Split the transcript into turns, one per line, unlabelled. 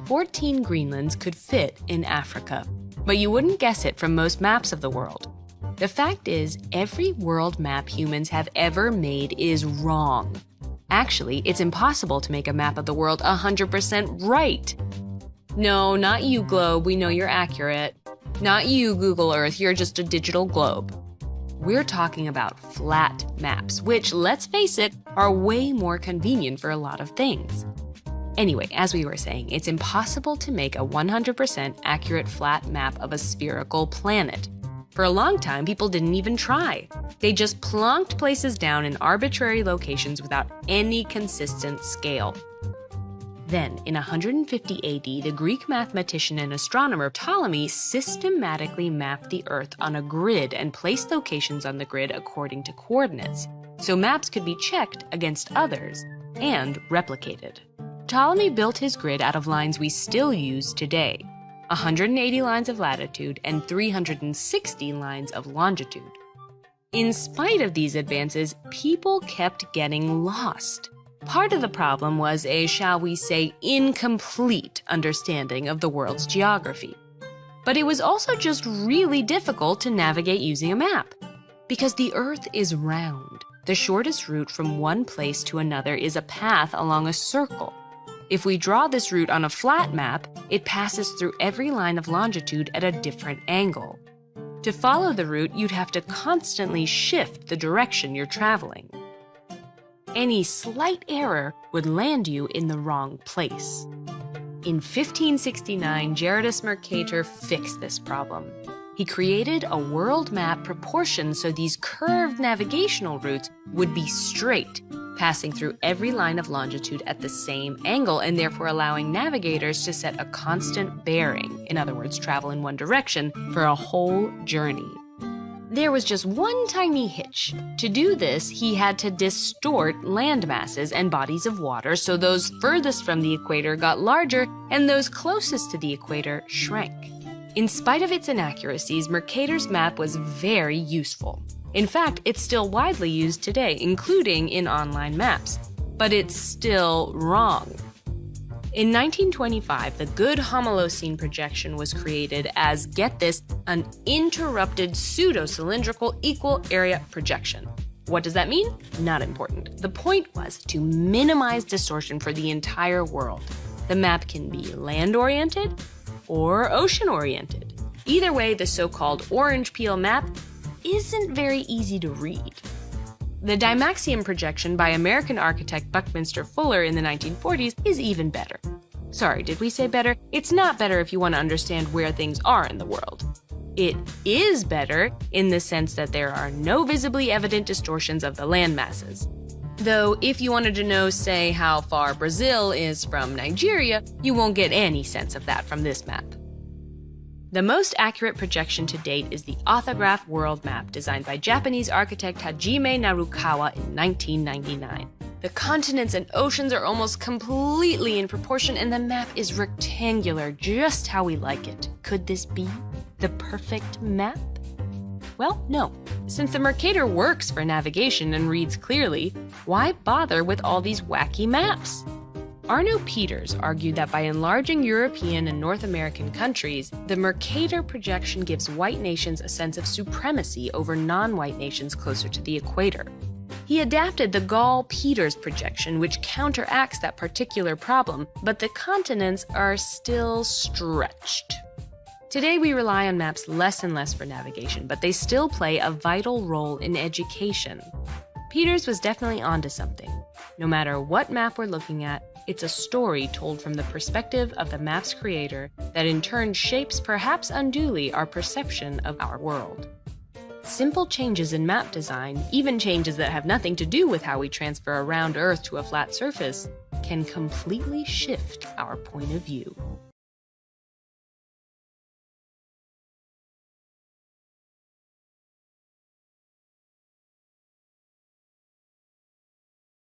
14 Greenlands could fit in Africa, but you wouldn't guess it from most maps of the world. The fact is, every world map humans have ever made is wrong. Actually, it's impossible to make a map of the world 100% right. No, not you, Globe, we know you're accurate. Not you, Google Earth, you're just a digital globe. We're talking about flat maps, which, let's face it, are way more convenient for a lot of things. Anyway, as we were saying, it's impossible to make a 100% accurate flat map of a spherical planet. For a long time, people didn't even try. They just plonked places down in arbitrary locations without any consistent scale. Then, in 150 AD, the Greek mathematician and astronomer Ptolemy systematically mapped the Earth on a grid and placed locations on the grid according to coordinates, so maps could be checked against others and replicated. Ptolemy built his grid out of lines we still use today, 180 lines of latitude and 360 lines of longitude. In spite of these advances, people kept getting lost. Part of the problem was a, shall we say, incomplete understanding of the world's geography. But it was also just really difficult to navigate using a map. Because the Earth is round, the shortest route from one place to another is a path along a circle. If we draw this route on a flat map, it passes through every line of longitude at a different angle. To follow the route, you'd have to constantly shift the direction you're traveling. Any slight error would land you in the wrong place. In 1569, Gerardus Mercator fixed this problem. He created a world map proportioned so these curved navigational routes would be straight, passing through every line of longitude at the same angle and therefore allowing navigators to set a constant bearing, in other words, travel in one direction, for a whole journey. There was just one tiny hitch. To do this, he had to distort land masses and bodies of water so those furthest from the equator got larger and those closest to the equator shrank. In spite of its inaccuracies, Mercator's map was very useful. In fact, it's still widely used today, including in online maps. But it's still wrong. In 1925, the good Homolocene projection was created as, get this, an interrupted pseudo-cylindrical equal area projection. What does that mean? Not important. The point was to minimize distortion for the entire world. The map can be land-oriented or ocean-oriented. Either way, the so-called orange peel map isn't very easy to read. The Dymaxion projection by American architect Buckminster Fuller in the 1940s is even better. Sorry, did we say better? It's not better if you want to understand where things are in the world. It is better in the sense that there are no visibly evident distortions of the land masses. Though, if you wanted to know, say, how far Brazil is from Nigeria, you won't get any sense of that from this map. The most accurate projection to date is the Orthograph World Map designed by Japanese architect Hajime Narukawa in 1999. The continents and oceans are almost completely in proportion and the map is rectangular, just how we like it. Could this be the perfect map? Well, no. Since the Mercator works for navigation and reads clearly, why bother with all these wacky maps? Arno Peters argued that by enlarging European and North American countries, the Mercator projection gives white nations a sense of supremacy over non-white nations closer to the equator. He adapted the Gall-Peters projection, which counteracts that particular problem, but the continents are still stretched. Today we rely on maps less and less for navigation, but they still play a vital role in education. Peters was definitely onto something. No matter what map we're looking at, it's a story told from the perspective of the map's creator that in turn shapes, perhaps unduly, our perception of our world. Simple changes in map design, even changes that have nothing to do with how we transfer a round Earth to a flat surface, can completely shift our point of view.